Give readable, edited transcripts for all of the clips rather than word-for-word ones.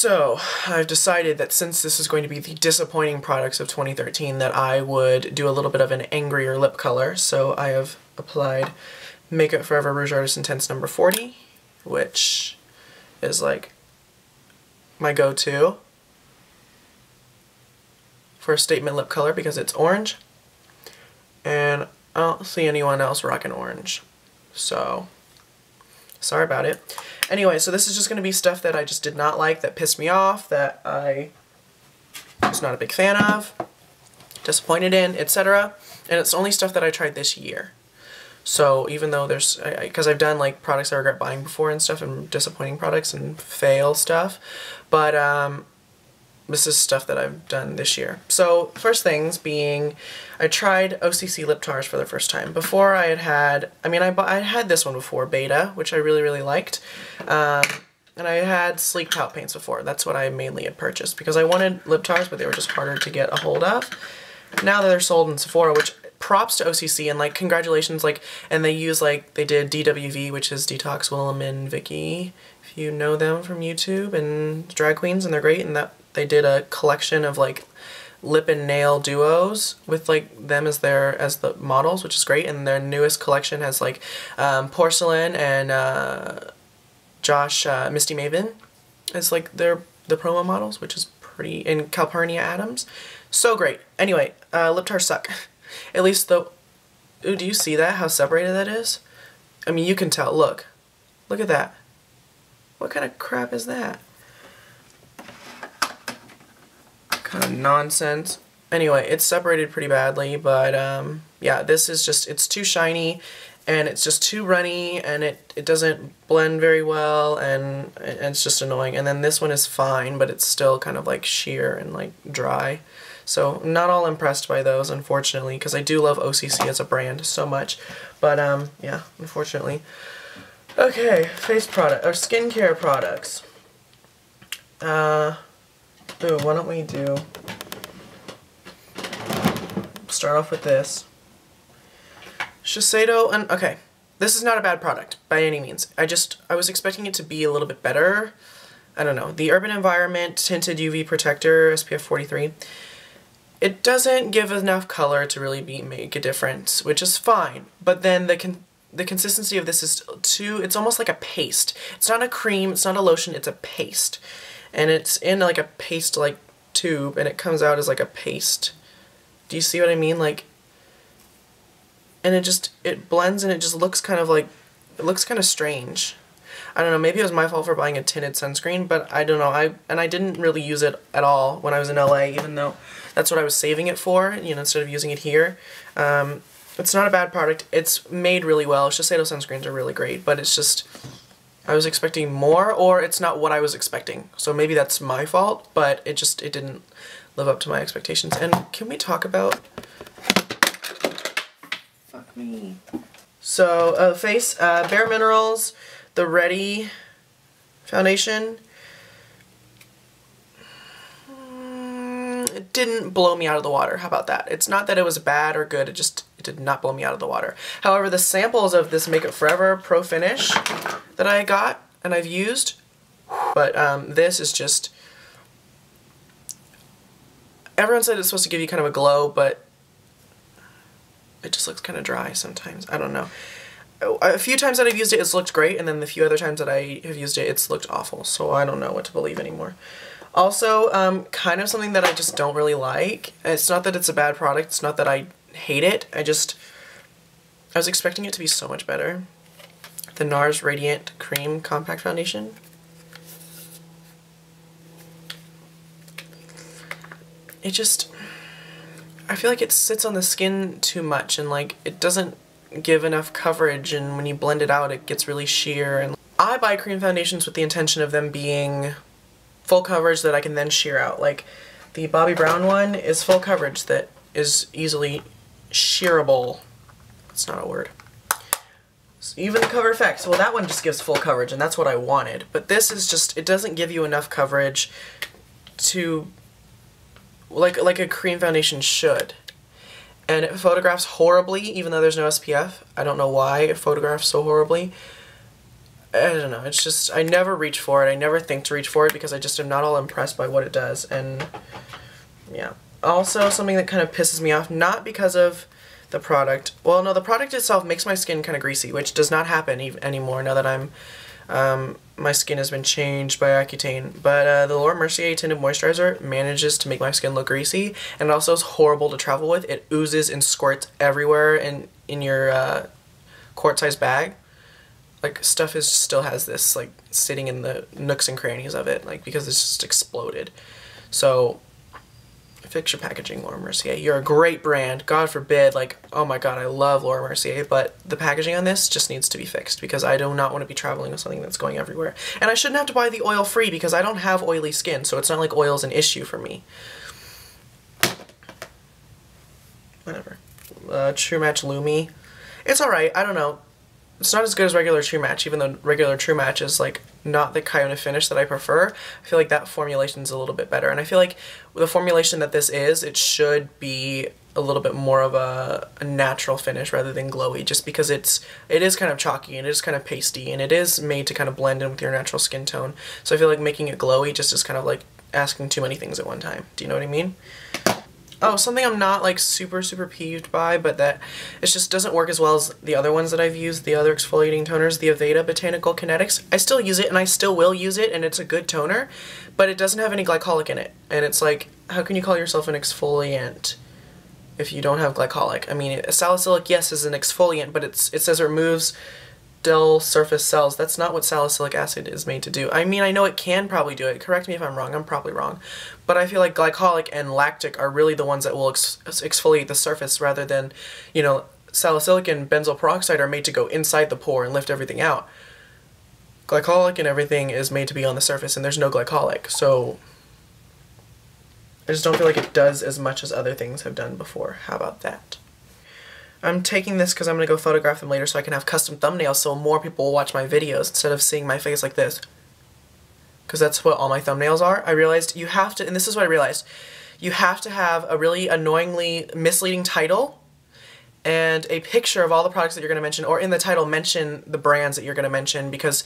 So, I've decided that since this is going to be the disappointing products of 2013 that I would do a little bit of an angrier lip color. So I have applied Makeup Forever Rouge Artist Intense number 40, which is like my go-to for a statement lip color because it's orange. And I don't see anyone else rocking orange. So, sorry about it. Anyway, so this is just going to be stuff that I just did not like, that pissed me off, that I was not a big fan of, disappointed in, etc. And it's only stuff that I tried this year. So even though there's, because I've done like products I regret buying before and stuff, and disappointing products and fail stuff, but this is stuff that I've done this year. So first things being, I tried OCC lip tars for the first time. Before I had, I had this one before, Beta, which I really liked. And I had sleek palette paints before. That's what I mainly had purchased because I wanted lip tars, but they were just harder to get a hold of. Now that they're sold in Sephora, which props to OCC and like congratulations, like, and they use like, they did DWV, which is Detox Willem and Vicky, if you know them from YouTube, and drag queens, and they're great, and that they did a collection of like lip and nail duos with like them as the models, which is great. And their newest collection has like Porcelain and Josh Misty Maven as like the promo models, which is pretty, and Calpurnia Adams. So great. Anyway, lip tars suck. At least the, ooh, do you see that? How separated that is? I mean, you can tell. Look. Look at that. What kind of crap is that? Kind of nonsense. Anyway, it's separated pretty badly, but yeah, this is just, it's too shiny, and it's just too runny, and it doesn't blend very well, and it's just annoying. And then this one is fine, but it's still kind of like sheer and like dry. So not all impressed by those, unfortunately, because I do love OCC as a brand so much. But yeah, unfortunately. Okay, face product or skincare products. Ooh, why don't we start off with this. Shiseido, and okay, this is not a bad product by any means. I was expecting it to be a little bit better. I don't know. The Urban Environment Tinted UV Protector SPF 43. It doesn't give enough color to really make a difference, which is fine. But then the consistency of this is it's almost like a paste. It's not a cream, it's not a lotion, it's a paste. And it's in like a paste like tube, and it comes out as like a paste. Do you see what I mean? Like, and it blends, and it just looks kind of like, it looks kind of strange. I don't know, maybe it was my fault for buying a tinted sunscreen, but I don't know. I didn't really use it at all when I was in LA, even though that's what I was saving it for, you know, instead of using it here. It's not a bad product. It's made really well. Shiseido sunscreens are really great, but it's just, I was expecting more, or it's not what I was expecting. So maybe that's my fault, but it didn't live up to my expectations. And can we talk about, fuck me. So, face, BareMinerals, the Ready foundation. It didn't blow me out of the water. How about that? It's not that it was bad or good, it did not blow me out of the water. However, the samples of this Makeup Forever Pro Finish that I got and I've used, but this is just, everyone said it's supposed to give you kind of a glow, but it just looks kind of dry sometimes. I don't know. A few times that I've used it, it's looked great, and then the few other times that I have used it, it's looked awful, so I don't know what to believe anymore. Also, kind of something that I just don't really like. It's not that it's a bad product, it's not that I hate it, I was expecting it to be so much better. The NARS Radiant Cream Compact Foundation. I feel like it sits on the skin too much, and like, it doesn't give enough coverage, and when you blend it out, it gets really sheer. And I buy cream foundations with the intention of them being full coverage that I can then sheer out. Like the Bobbi Brown one is full coverage that is easily shearable. It's not a word. So even the Cover FX, well, that one just gives full coverage, and that's what I wanted. But this is just, it doesn't give you enough coverage to, like a cream foundation should. And it photographs horribly, even though there's no SPF. I don't know why it photographs so horribly. I don't know, it's just, I never reach for it. I never think to reach for it because I just am not all impressed by what it does, and yeah. Also, something that kind of pisses me off, not because of the product. Well, no, the product itself makes my skin kind of greasy, which does not happen anymore now that my skin has been changed by Accutane. But the Mercier Tinted Moisturizer manages to make my skin look greasy, and it also is horrible to travel with. It oozes and squirts everywhere in your quart-sized bag. Like, stuff still has this, like, sitting in the nooks and crannies of it, like, because it's just exploded. So fix your packaging, Laura Mercier. You're a great brand. God forbid, like, oh my god, I love Laura Mercier, but the packaging on this just needs to be fixed because I do not want to be traveling with something that's going everywhere. And I shouldn't have to buy the oil-free because I don't have oily skin, so it's not like oil's an issue for me. Whatever. True Match Lumi. It's alright, I don't know. It's not as good as regular True Match, even though regular True Match is, like, not the kind of finish that I prefer. I feel like that formulation's a little bit better. And I feel like with the formulation that this is, it should be a little bit more of a natural finish rather than glowy, just because it is kind of chalky and it is kind of pasty and it is made to kind of blend in with your natural skin tone. So I feel like making it glowy just is kind of like asking too many things at one time. Do you know what I mean? Oh, something I'm not like super peeved by, but that it just doesn't work as well as the other ones that I've used, the other exfoliating toners, the Aveda Botanical Kinetics. I still use it and I still will use it, and it's a good toner, but it doesn't have any glycolic in it. And it's like, how can you call yourself an exfoliant if you don't have glycolic? I mean, salicylic, yes, is an exfoliant, but it says it removes dull surface cells. That's not what salicylic acid is made to do. I mean, I know it can probably do it. Correct me if I'm wrong. I'm probably wrong. But I feel like glycolic and lactic are really the ones that will exfoliate the surface rather than, you know, salicylic and benzoyl peroxide are made to go inside the pore and lift everything out. Glycolic and everything is made to be on the surface, and there's no glycolic. So I just don't feel like it does as much as other things have done before. How about that? I'm taking this because I'm going to go photograph them later so I can have custom thumbnails so more people will watch my videos instead of seeing my face like this. Because that's what all my thumbnails are. I realized you have to, and this is what I realized, you have to have a really annoyingly misleading title and a picture of all the products that you're going to mention, or in the title mention the brands that you're going to mention, because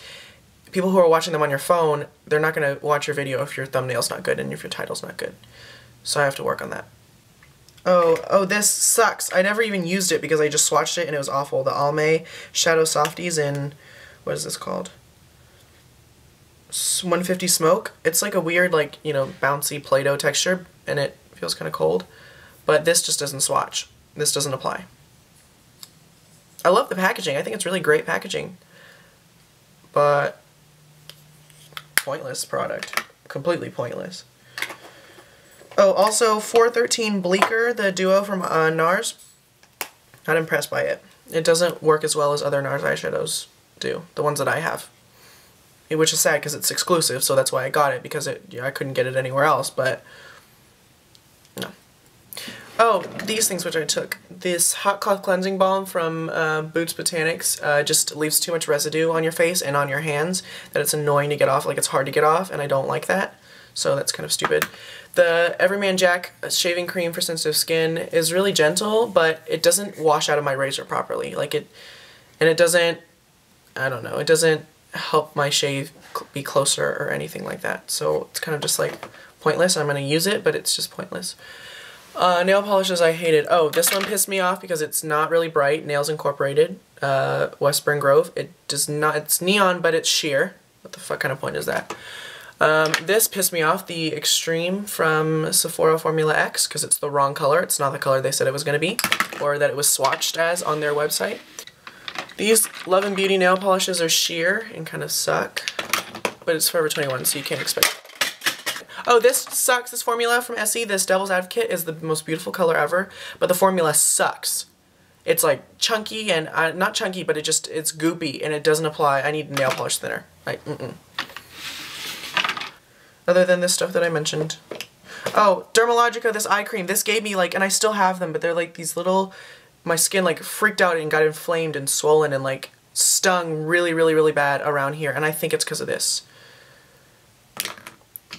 people who are watching them on your phone, they're not going to watch your video if your thumbnail's not good and if your title's not good. So I have to work on that. Oh, this sucks. I never even used it because I just swatched it and it was awful. The Almay Shadow Softies in, what is this called? 150 Smoke. It's like a weird, like, you know, bouncy Play-Doh texture, and it feels kind of cold. But this just doesn't swatch. This doesn't apply. I love the packaging. I think it's really great packaging. But pointless product. Completely pointless. Oh, also 413 Blkr, the duo from NARS. Not impressed by it. It doesn't work as well as other NARS eyeshadows do, the ones that I have. Which is sad because it's exclusive, so that's why I got it, because I couldn't get it anywhere else, but no. Oh, these things which I took. This Hot Cloth Cleansing Balm from Botanics just leaves too much residue on your face and on your hands that it's annoying to get off, like it's hard to get off, and I don't like that. So that's kind of stupid. The Everyman Jack shaving cream for sensitive skin is really gentle, but it doesn't wash out of my razor properly. Like it doesn't, I don't know, it doesn't help my shave be closer or anything like that. So it's kind of just like pointless. I'm going to use it, but it's just pointless. Nail polishes I hated. Oh, this one pissed me off because it's not really bright. Nails Incorporated, Westbourne Grove. It does not, it's neon, but it's sheer. What the fuck kind of point is that? This pissed me off, the Extreme from Sephora Formula X, because it's the wrong color. It's not the color they said it was going to be, or that it was swatched as on their website. These Love and Beauty nail polishes are sheer and kind of suck, but it's Forever 21, so you can't expect it. Oh, this sucks. This formula from Essie, this Devil's Advocate, is the most beautiful color ever, but the formula sucks. It's like chunky and, not chunky, but it's goopy and it doesn't apply. I need nail polish thinner. Like, Other than this stuff that I mentioned. Oh, Dermalogica, this eye cream. This gave me like, and I still have them, but they're like these little, my skin like freaked out and got inflamed and swollen and like stung really bad around here. And I think it's because of this.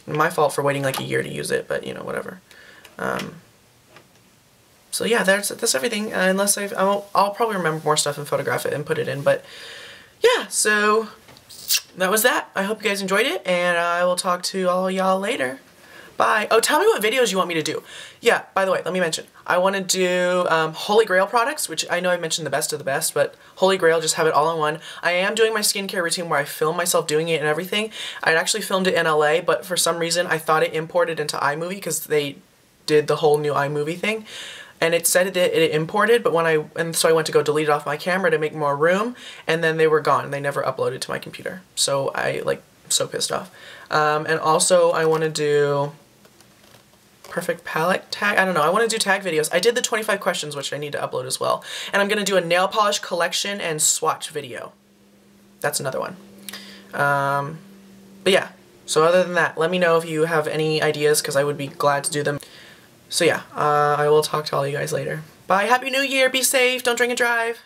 My fault for waiting like a year to use it, but you know, whatever. So yeah, that's everything. Unless I'll probably remember more stuff and photograph it and put it in, but yeah, so that was that. I hope you guys enjoyed it, and I will talk to all y'all later. Bye. Oh, tell me what videos you want me to do. Yeah, by the way, let me mention. I want to do Holy Grail products, which I know I mentioned the best of the best, but Holy Grail, just have it all in one. I am doing my skincare routine where I film myself doing it and everything. I actually filmed it in LA, but for some reason I thought it imported into iMovie because they did the whole new iMovie thing. And it said that it imported, but so I went to go delete it off my camera to make more room, and then they were gone. They never uploaded to my computer. So I, like, so pissed off. And also I want to do perfect palette tag. I don't know. I want to do tag videos. I did the 25 questions, which I need to upload as well. And I'm going to do a nail polish collection and swatch video. That's another one. But yeah. So other than that, let me know if you have any ideas, because I would be glad to do them. So yeah, I will talk to all you guys later. Bye. Happy New Year. Be safe. Don't drink and drive.